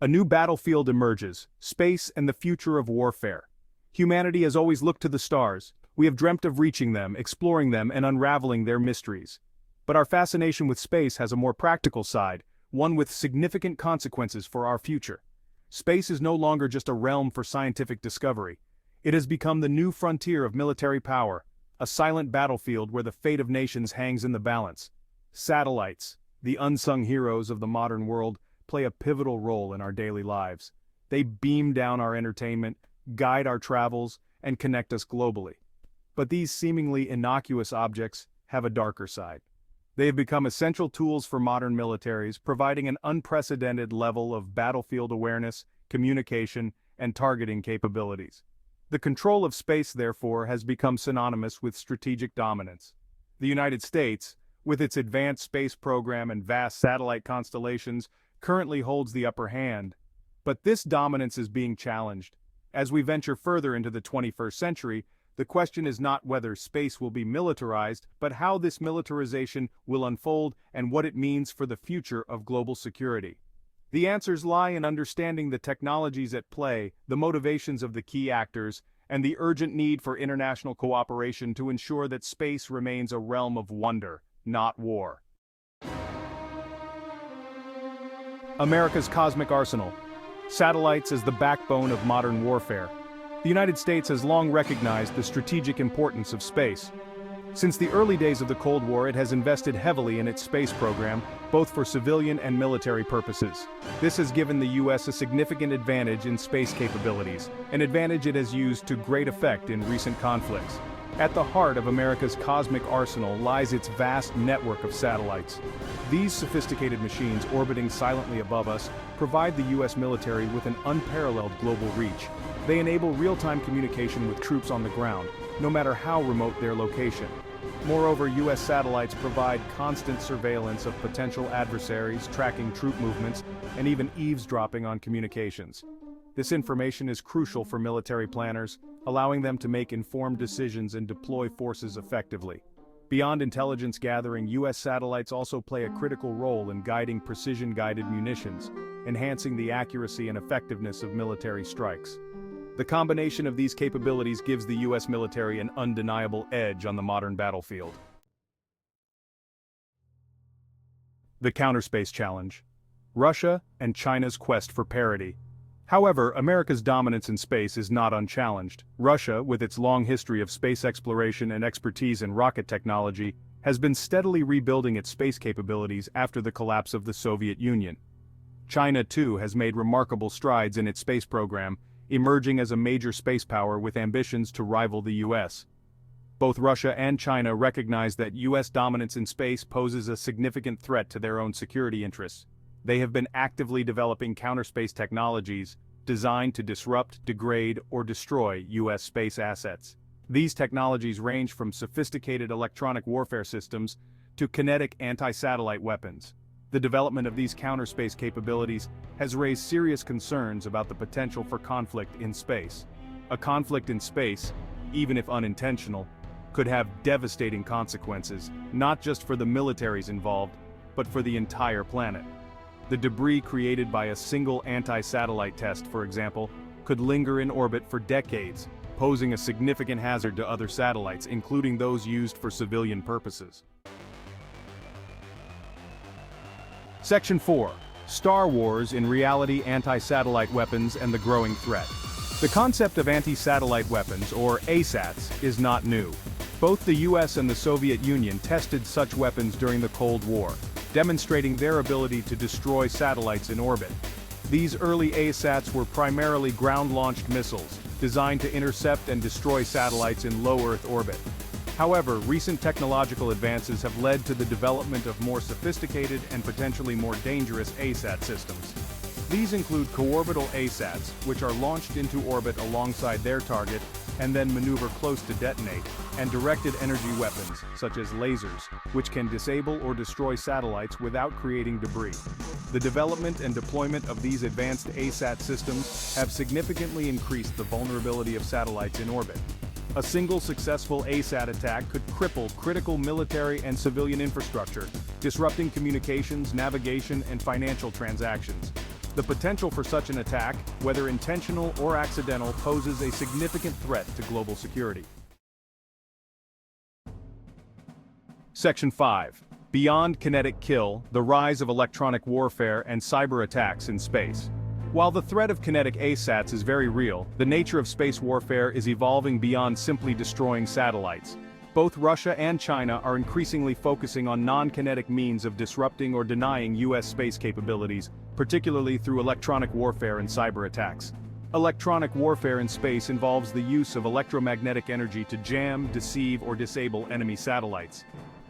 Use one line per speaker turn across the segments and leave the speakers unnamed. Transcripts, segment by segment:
A new battlefield emerges, space and the future of warfare. Humanity has always looked to the stars. We have dreamt of reaching them, exploring them, and unraveling their mysteries. But our fascination with space has a more practical side, one with significant consequences for our future. Space is no longer just a realm for scientific discovery. It has become the new frontier of military power, a silent battlefield where the fate of nations hangs in the balance. Satellites, the unsung heroes of the modern world, play a pivotal role in our daily lives. They beam down our entertainment, guide our travels, and connect us globally. But these seemingly innocuous objects have a darker side. They have become essential tools for modern militaries, providing an unprecedented level of battlefield awareness, communication, and targeting capabilities. The control of space, therefore, has become synonymous with strategic dominance. The United States, with its advanced space program and vast satellite constellations, currently holds the upper hand. But this dominance is being challenged. As we venture further into the 21st century, the question is not whether space will be militarized, but how this militarization will unfold and what it means for the future of global security. The answers lie in understanding the technologies at play, the motivations of the key actors, and the urgent need for international cooperation to ensure that space remains a realm of wonder, not war. America's cosmic arsenal. Satellites as the backbone of modern warfare. The United States has long recognized the strategic importance of space. Since the early days of the Cold War, it has invested heavily in its space program, both for civilian and military purposes. This has given the U.S. a significant advantage in space capabilities, an advantage it has used to great effect in recent conflicts. At the heart of America's cosmic arsenal lies its vast network of satellites. These sophisticated machines orbiting silently above us provide the U.S. military with an unparalleled global reach. They enable real-time communication with troops on the ground, no matter how remote their location. Moreover, U.S. satellites provide constant surveillance of potential adversaries, tracking troop movements, and even eavesdropping on communications. This information is crucial for military planners, allowing them to make informed decisions and deploy forces effectively. Beyond intelligence gathering, U.S. satellites also play a critical role in guiding precision-guided munitions, enhancing the accuracy and effectiveness of military strikes. The combination of these capabilities gives the U.S. military an undeniable edge on the modern battlefield. The Counterspace Challenge. Russia and China's quest for parity. However, America's dominance in space is not unchallenged. Russia, with its long history of space exploration and expertise in rocket technology, has been steadily rebuilding its space capabilities after the collapse of the Soviet Union. China, too, has made remarkable strides in its space program, emerging as a major space power with ambitions to rival the U.S. Both Russia and China recognize that U.S. dominance in space poses a significant threat to their own security interests. They have been actively developing counterspace technologies designed to disrupt, degrade, or destroy U.S. space assets. These technologies range from sophisticated electronic warfare systems to kinetic anti-satellite weapons. The development of these counterspace capabilities has raised serious concerns about the potential for conflict in space. A conflict in space, even if unintentional, could have devastating consequences, not just for the militaries involved, but for the entire planet. The debris created by a single anti-satellite test, for example, could linger in orbit for decades, posing a significant hazard to other satellites, including those used for civilian purposes. Section 4. Star Wars in Reality Anti-Satellite Weapons and the Growing Threat. The concept of anti-satellite weapons, or ASATs, is not new. Both the US and the Soviet Union tested such weapons during the Cold War, demonstrating their ability to destroy satellites in orbit. These early ASATs were primarily ground-launched missiles, designed to intercept and destroy satellites in low Earth orbit. However, recent technological advances have led to the development of more sophisticated and potentially more dangerous ASAT systems. These include co-orbital ASATs, which are launched into orbit alongside their target and then maneuver close to detonate, and directed energy weapons, such as lasers, which can disable or destroy satellites without creating debris. The development and deployment of these advanced ASAT systems have significantly increased the vulnerability of satellites in orbit. A single successful ASAT attack could cripple critical military and civilian infrastructure, disrupting communications, navigation, and financial transactions. The potential for such an attack, whether intentional or accidental, poses a significant threat to global security. Section 5. Beyond kinetic kill, the rise of electronic warfare and cyber attacks in space. While the threat of kinetic ASATs is very real, the nature of space warfare is evolving beyond simply destroying satellites. Both Russia and China are increasingly focusing on non-kinetic means of disrupting or denying US space capabilities, particularly through electronic warfare and cyber attacks. Electronic warfare in space involves the use of electromagnetic energy to jam, deceive, or disable enemy satellites.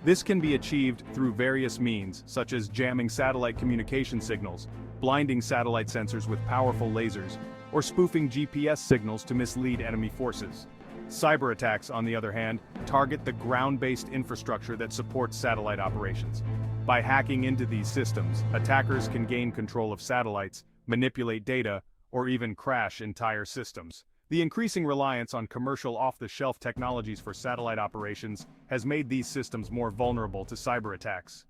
This can be achieved through various means, such as jamming satellite communication signals, blinding satellite sensors with powerful lasers, or spoofing GPS signals to mislead enemy forces. Cyber attacks, on the other hand, target the ground-based infrastructure that supports satellite operations. By hacking into these systems, attackers can gain control of satellites, manipulate data, or even crash entire systems. The increasing reliance on commercial off-the-shelf technologies for satellite operations has made these systems more vulnerable to cyber attacks.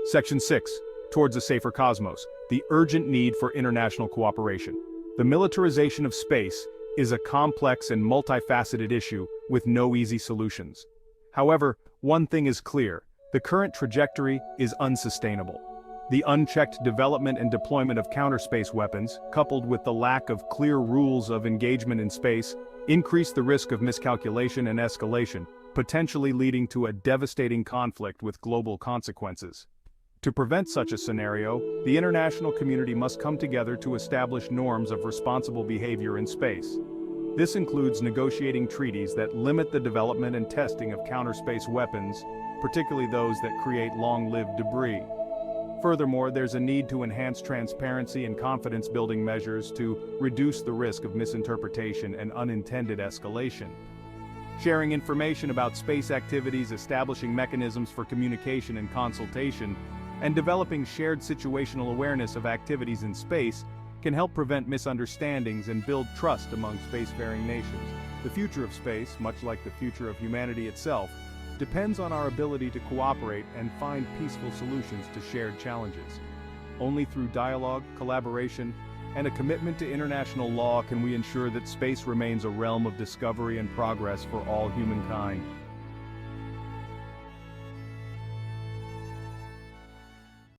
Section 6. Towards a safer cosmos, the urgent need for international cooperation. The militarization of space is a complex and multifaceted issue with no easy solutions. However, one thing is clear: the current trajectory is unsustainable. The unchecked development and deployment of counterspace weapons, coupled with the lack of clear rules of engagement in space, increase the risk of miscalculation and escalation, potentially leading to a devastating conflict with global consequences. To prevent such a scenario, the international community must come together to establish norms of responsible behavior in space. This includes negotiating treaties that limit the development and testing of counterspace weapons, particularly those that create long-lived debris. Furthermore, there's a need to enhance transparency and confidence-building measures to reduce the risk of misinterpretation and unintended escalation. Sharing information about space activities, establishing mechanisms for communication and consultation, and developing shared situational awareness of activities in space can help prevent misunderstandings and build trust among spacefaring nations. The future of space, much like the future of humanity itself, depends on our ability to cooperate and find peaceful solutions to shared challenges. Only through dialogue, collaboration, and a commitment to international law can we ensure that space remains a realm of discovery and progress for all humankind.